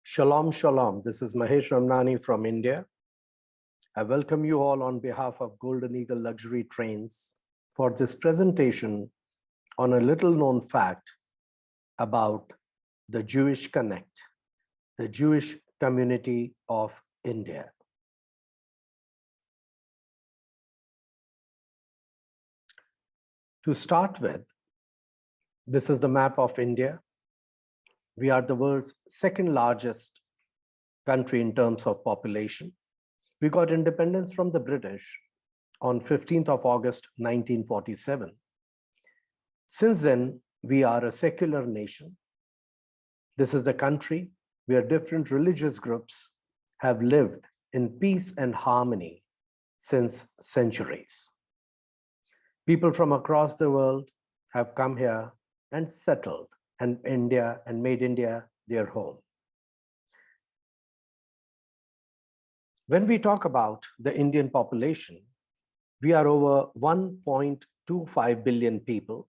Shalom, shalom. This is Mahesh Ramnani from India. I welcome you all on behalf of Golden Eagle Luxury Trains for this presentation on a little known fact about the Jewish Connect, the Jewish community of India. To start with, this is the map of India. We are the world's second largest country in terms of population. We got independence from the British on 15th of August, 1947. Since then, we are a secular nation. This is the country where different religious groups have lived in peace and harmony since centuries. People from across the world have come here and settled in India and made India their home. When we talk about the Indian population, we are over 1.25 billion people.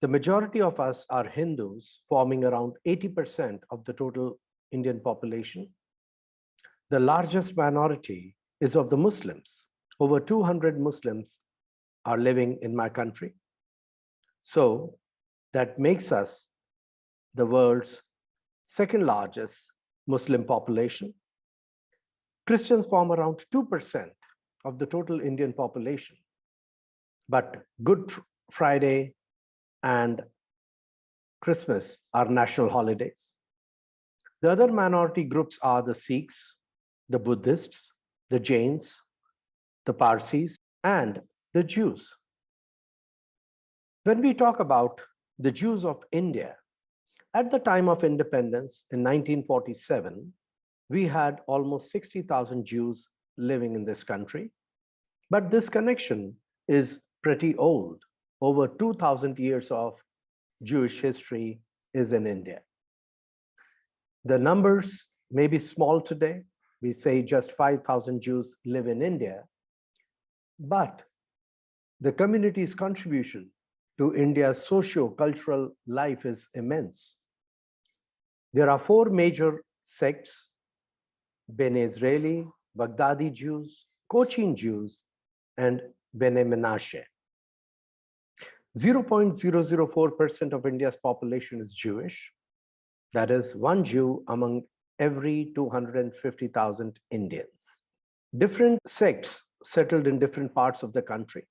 The majority of us are Hindus, forming around 80% of the total Indian population. The largest minority is of the Muslims. Over 200 Muslims are living in my country. So that makes us the world's second largest Muslim population. Christians form around 2% of the total Indian population. But Good Friday and Christmas are national holidays. The other minority groups are the Sikhs, the Buddhists, the Jains, the Parsis, and the Jews. When we talk about the Jews of India, at the time of independence in 1947, we had almost 60,000 Jews living in this country. But this connection is pretty old. Over 2,000 years of Jewish history is in India. The numbers may be small today. We say just 5,000 Jews live in India, but the community's contribution to India's socio-cultural life is immense. There are four major sects: Bene Israeli, Baghdadi Jews, Cochin Jews, and Bene Menashe. 0.004% of India's population is Jewish. That is one Jew among every 250,000 Indians. Different sects settled in different parts of the country.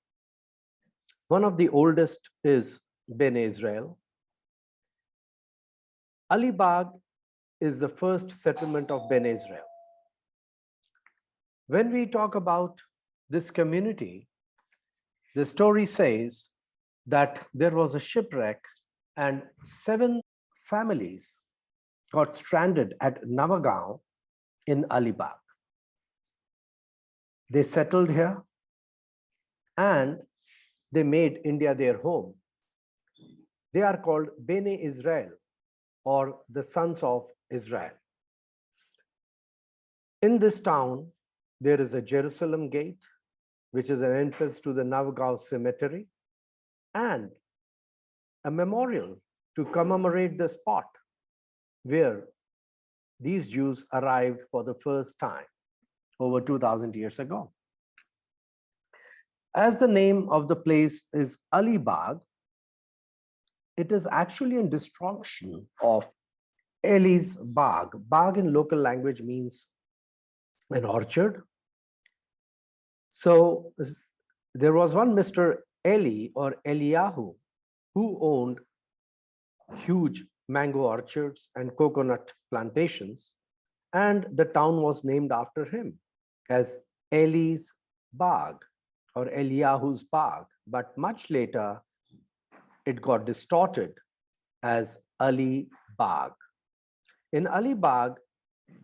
One of the oldest is Bene Israel. Alibag is the first settlement of Bene Israel. When we talk about this community, the story says that there was a shipwreck and 7 families got stranded at Navagaon in Alibag. They settled here and they made India their home. They are called Bene Israel, or the sons of Israel. In this town, there is a Jerusalem gate, which is an entrance to the Navagaon cemetery, and a memorial to commemorate the spot where these Jews arrived for the first time over 2,000 years ago. As the name of the place is Alibag, it is actually a distortion of Eli's Bagh. Bagh in local language means an orchard. So there was one Mr. Eli or Eliyahu who owned huge mango orchards and coconut plantations, and the town was named after him as Eli's Bagh or Eliyahu's Bagh. But much later, it got distorted as Ali Bagh. In Ali Bagh,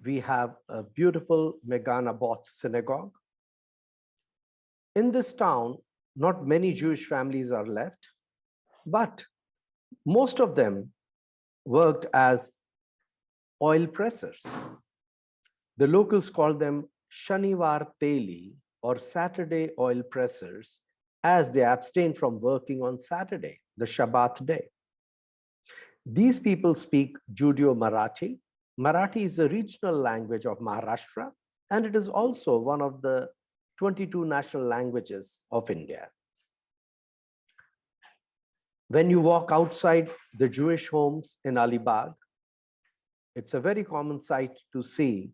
we have a beautiful Megana Both synagogue. In this town, not many Jewish families are left, but most of them worked as oil pressers. The locals call them Shanivar Teli, or Saturday oil pressers, as they abstain from working on Saturday, the Shabbat day. These people speak Judeo-Marathi, Marathi is a regional language of Maharashtra, and it is also one of the 22 national languages of India. When you walk outside the Jewish homes in Alibag, it's a very common sight to see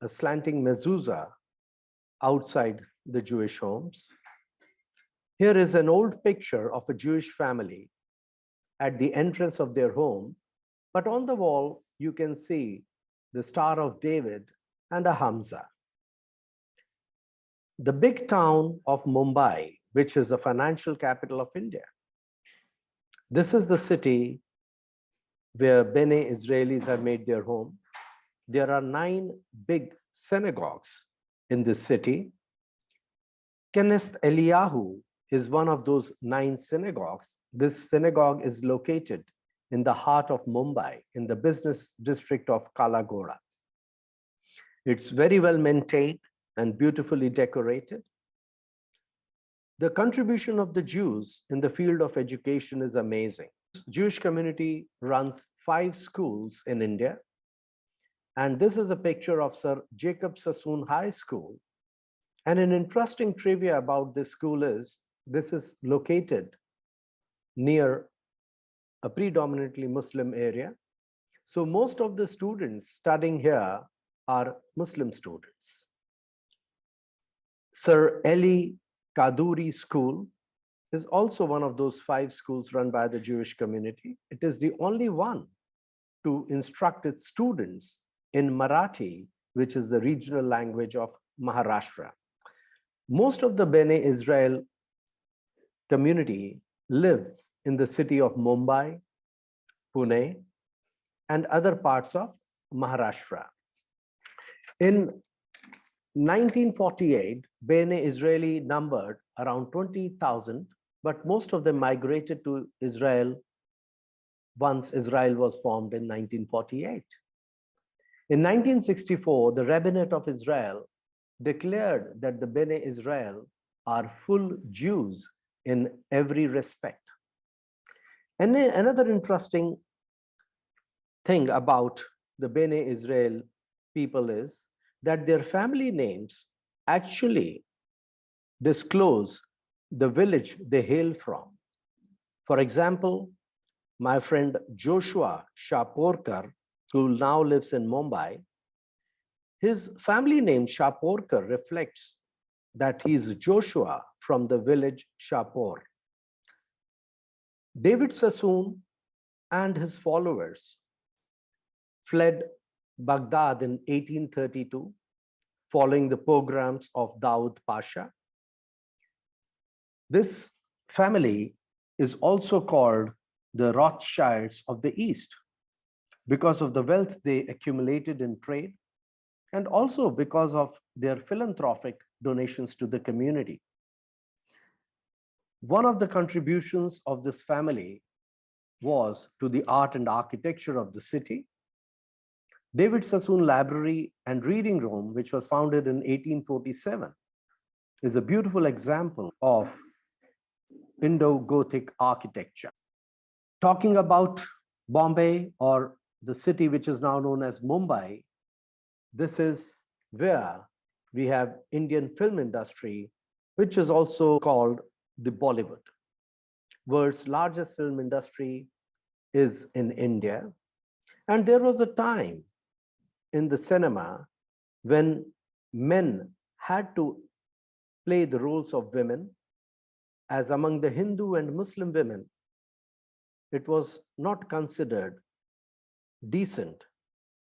a slanting mezuzah outside the Jewish homes. Here is an old picture of a Jewish family at the entrance of their home, but on the wall, you can see the Star of David and a Hamza. The big town of Mumbai, which is the financial capital of India. This is the city where Bene Israelis have made their home. There are 9 big synagogues in this city. Kenneth Eliyahu is one of those 9 synagogues. This synagogue is located in the heart of Mumbai, in the business district of Kala Ghoda. It's very well maintained and beautifully decorated. The contribution of the Jews in the field of education is amazing. Jewish community runs 5 schools in India. And this is a picture of Sir Jacob Sassoon High School. And an interesting trivia about this school is, this is located near a predominantly Muslim area. So most of the students studying here are Muslim students. Sir Eli Kaduri School is also one of those 5 schools run by the Jewish community. It is the only one to instruct its students in Marathi, which is the regional language of Maharashtra. Most of the Bene Israel community lives in the city of Mumbai, Pune, and other parts of Maharashtra. In 1948, Bene Israeli numbered around 20,000, but most of them migrated to Israel once Israel was formed in 1948. In 1964, the Rabbinate of Israel declared that the Bene Israel are full Jews in every respect. And another interesting thing about the Bene Israel people is that their family names actually disclose the village they hail from. For example, my friend Joshua Shaporkar, who now lives in Mumbai, his family name Shaporkar reflects that he is Joshua from the village Shapor. David Sassoon and his followers fled Baghdad in 1832, following the pogroms of Daud Pasha. This family is also called the Rothschilds of the East because of the wealth they accumulated in trade, and also because of their philanthropic donations to the community. One of the contributions of this family was to the art and architecture of the city. David Sassoon Library and Reading Room, which was founded in 1847, is a beautiful example of Indo-Gothic architecture. Talking about Bombay, or the city which is now known as Mumbai, this is where we have Indian film industry, which is also called the Bollywood. World's largest film industry is in India. And there was a time in the cinema when men had to play the roles of women, as among the Hindu and Muslim women, it was not considered decent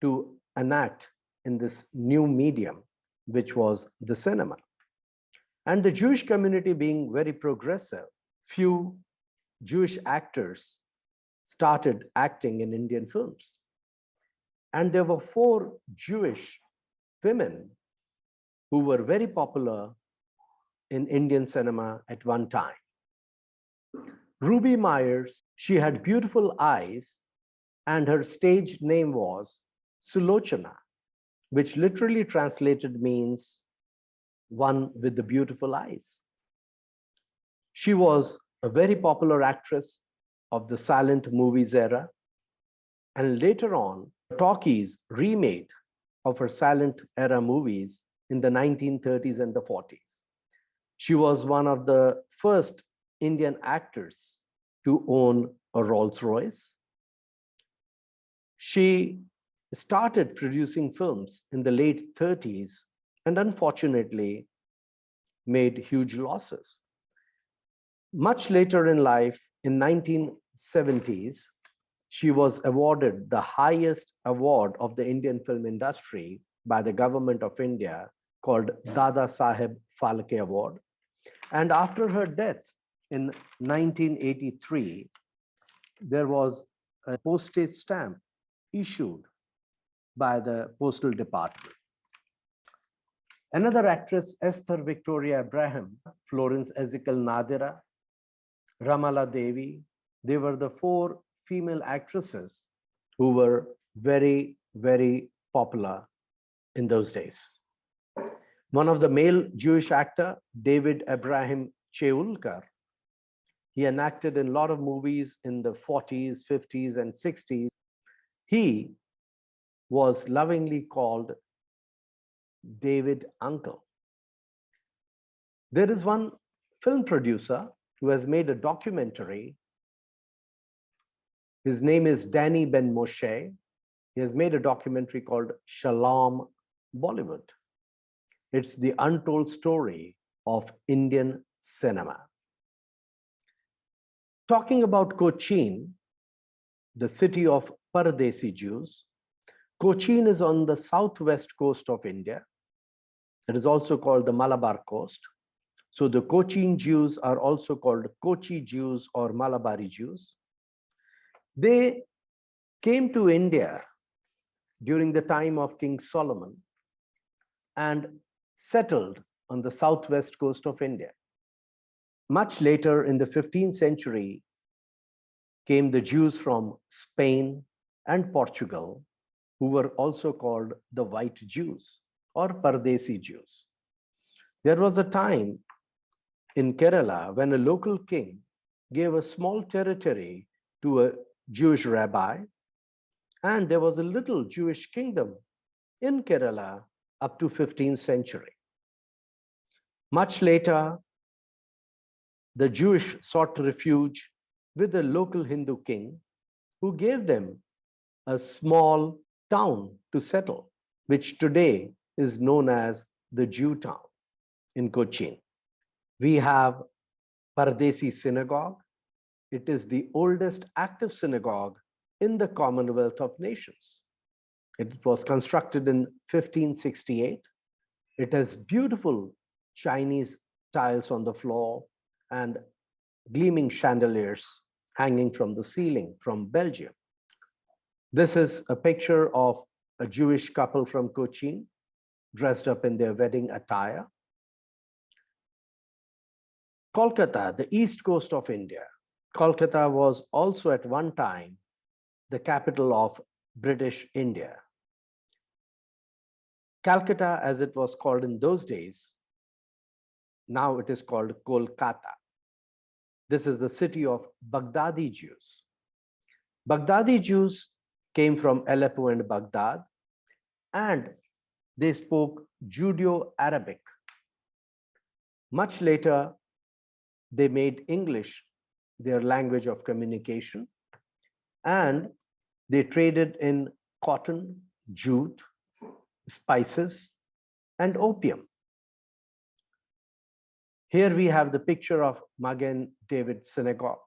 to enact in this new medium, which was the cinema. And the Jewish community being very progressive, few Jewish actors started acting in Indian films. And there were 4 Jewish women who were very popular in Indian cinema at one time. Ruby Myers, she had beautiful eyes, and her stage name was Sulochana, which literally translated means one with the beautiful eyes. She was a very popular actress of the silent movies era. And later on, talkies remade of her silent era movies in the 1930s and the 40s. She was one of the first Indian actors to own a Rolls-Royce. She started producing films in the late 30s and unfortunately made huge losses. Much later in life, in 1970s, she was awarded the highest award of the Indian film industry by the government of India, called Dada Saheb Phalke Award. And after her death in 1983, there was a postage stamp issued by the Postal Department. Another actress, Esther Victoria Abraham, Florence Ezekiel Nadira, Ramala Devi, they were the four female actresses who were very, very popular in those days. One of the male Jewish actor, David Abraham Cheulkar, he enacted in a lot of movies in the 40s, 50s, and 60s. He was lovingly called David Uncle. There is one film producer who has made a documentary. His name is Danny Ben Moshe. He has made a documentary called Shalom Bollywood. It's the untold story of Indian cinema. Talking about Cochin, the city of Paradesi Jews, Cochin is on the southwest coast of India. It is also called the Malabar coast. So the Cochin Jews are also called Kochi Jews or Malabari Jews. They came to India during the time of King Solomon and settled on the southwest coast of India. Much later in the 15th century came the Jews from Spain and Portugal, who were also called the White Jews or Pardesi Jews. There was a time in Kerala when a local king gave a small territory to a Jewish rabbi, and there was a little Jewish kingdom in Kerala up to 15th century. Much later, the Jewish sought refuge with a local Hindu king who gave them a small town to settle, which today is known as the Jew town in Cochin. We have Pardesi Synagogue. It is the oldest active synagogue in the Commonwealth of Nations. It was constructed in 1568. It has beautiful Chinese tiles on the floor and gleaming chandeliers hanging from the ceiling from Belgium. This is a picture of a Jewish couple from Cochin dressed up in their wedding attire. Kolkata, the east coast of India. Kolkata was also at one time the capital of British India. Calcutta, as it was called in those days, now it is called Kolkata. This is the city of Baghdadi Jews. Baghdadi Jews came from Aleppo and Baghdad, and they spoke Judeo-Arabic. Much later, they made English their language of communication, and they traded in cotton, jute, spices, and opium. Here we have the picture of Magen David Synagogue,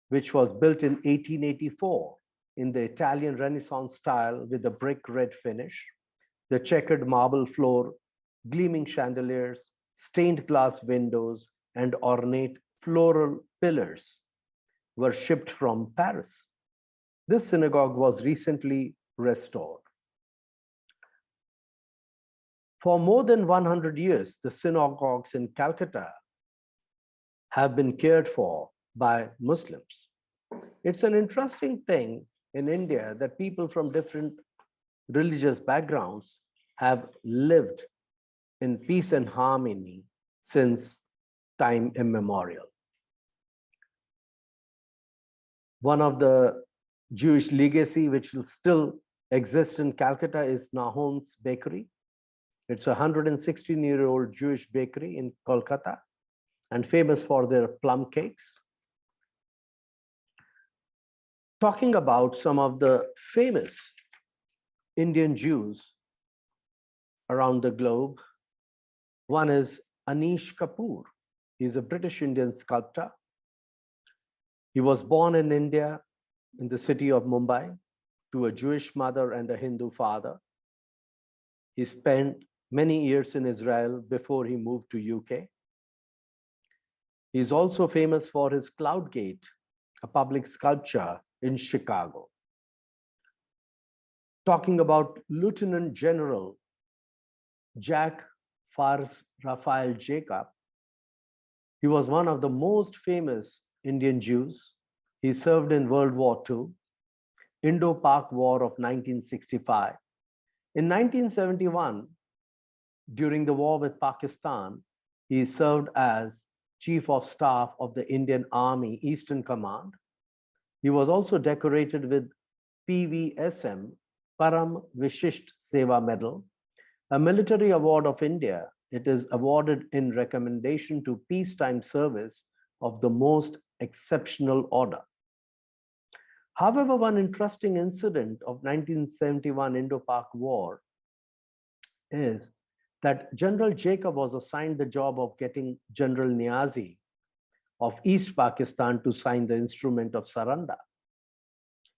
which was built in 1884 in the Italian Renaissance style with a brick red finish, the checkered marble floor, gleaming chandeliers, stained glass windows, and ornate floral pillars were shipped from Paris. This synagogue was recently restored. For more than 100 years, the synagogues in Calcutta have been cared for by Muslims. It's an interesting thing in India that people from different religious backgrounds have lived in peace and harmony since time immemorial. One of the Jewish legacy which will still exists in Calcutta is Nahon's Bakery. It's a 116-year-old Jewish bakery in Kolkata and famous for their plum cakes. Talking about some of the famous Indian Jews around the globe, one is Anish Kapoor. He's a British Indian sculptor. He was born in India in the city of Mumbai to a Jewish mother and a Hindu father. He spent many years in Israel before he moved to UK. He's also famous for his Cloud Gate, a public sculpture in Chicago. Talking about Lieutenant General Jack Fars Raphael Jacob, he was one of the most famous Indian Jews. He served in World War II, Indo-Pak War of 1965. In 1971, during the war with Pakistan, he served as Chief of Staff of the Indian Army Eastern Command. He was also decorated with PVSM, Param Vishisht Seva Medal, a military award of India. It is awarded in recommendation to peacetime service of the most exceptional order. However, one interesting incident of 1971 Indo-Pak War is that General Jacob was assigned the job of getting General Niazi of East Pakistan to sign the instrument of surrender.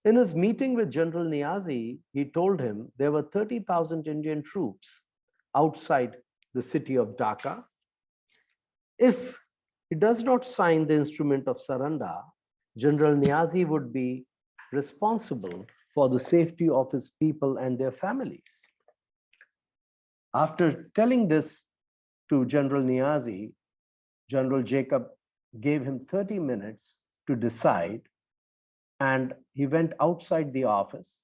In his meeting with General Niazi, he told him there were 30,000 Indian troops outside the city of Dhaka. If he does not sign the instrument of surrender, General Niazi would be responsible for the safety of his people and their families. After telling this to General Niazi, General Jacob gave him 30 minutes to decide, and he went outside the office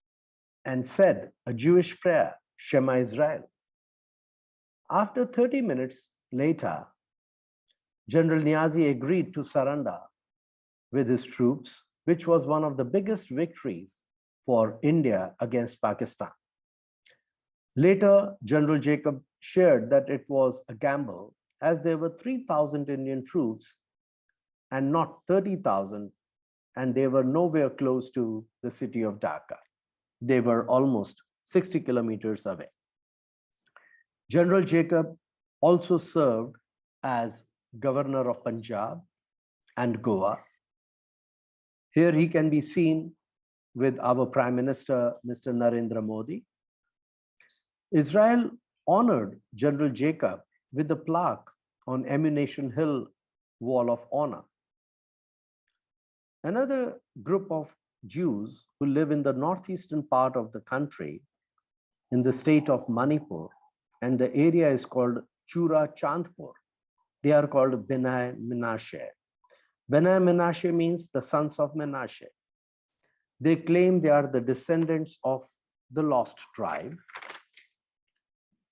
and said a Jewish prayer, Shema Israel. After 30 minutes later, General Niazi agreed to surrender with his troops, which was one of the biggest victories for India against Pakistan. Later, General Jacob shared that it was a gamble, as there were 3,000 Indian troops and not 30,000, and they were nowhere close to the city of Dhaka. They were almost 60 kilometers away. General Jacob also served as Governor of Punjab and Goa. Here he can be seen with our Prime Minister, Mr. Narendra Modi. Israel honored General Jacob with a plaque on Ammunition Hill Wall of Honor. Another group of Jews who live in the northeastern part of the country, in the state of Manipur, and the area is called Chura Chandpur. They are called Bnei Menashe. Bnei Menashe means the sons of Menashe. They claim they are the descendants of the lost tribe.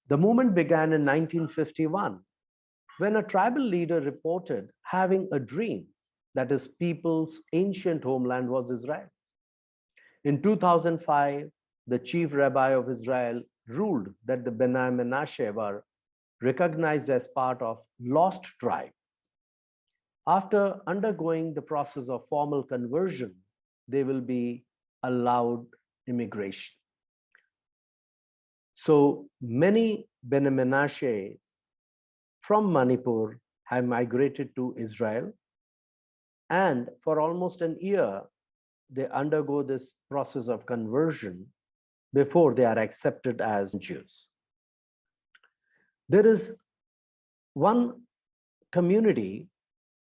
The movement began in 1951 when a tribal leader reported having a dream that his people's ancient homeland was Israel. In 2005, the chief rabbi of Israel ruled that the Bnei Menashe were recognized as part of lost tribe. After undergoing the process of formal conversion, they will be allowed immigration. So many Bnei Menashe from Manipur have migrated to Israel, and for almost an year, they undergo this process of conversion before they are accepted as Jews. There is one community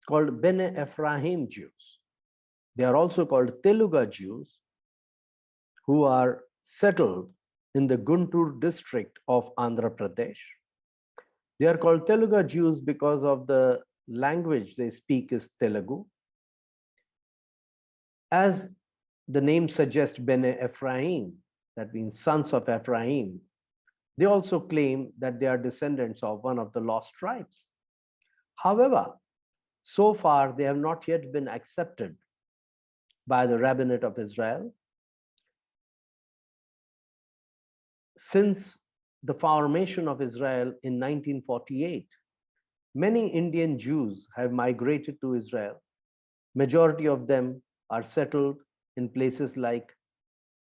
called Bnei Ephraim Jews. They are also called Telugu Jews, who are settled in the Guntur district of Andhra Pradesh. They are called Telugu Jews because of the language they speak is Telugu. As the name suggests, Bnei Ephraim, that means sons of Ephraim, they also claim that they are descendants of one of the lost tribes. However, so far they have not yet been accepted by the rabbinate of Israel. Since the formation of Israel in 1948, many Indian Jews have migrated to Israel. Majority of them are settled in places like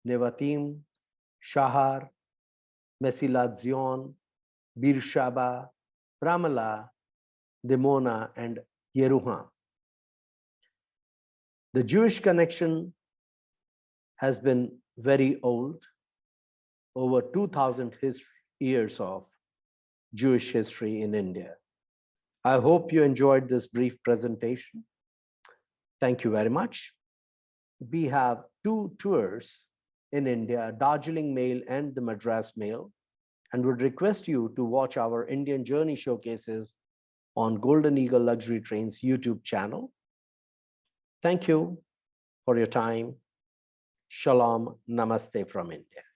Nevatim, Shahar, Mesilat Zion, Beersheba, Ramallah, Dimona, and Yeruham. The Jewish connection has been very old, over 2000 years of Jewish history in India. I hope you enjoyed this brief presentation. Thank you very much. We have two tours in India, Darjeeling Mail and the Madras Mail, and would request you to watch our Indian journey showcases on Golden Eagle Luxury Trains YouTube channel. Thank you for your time. Shalom, namaste from India.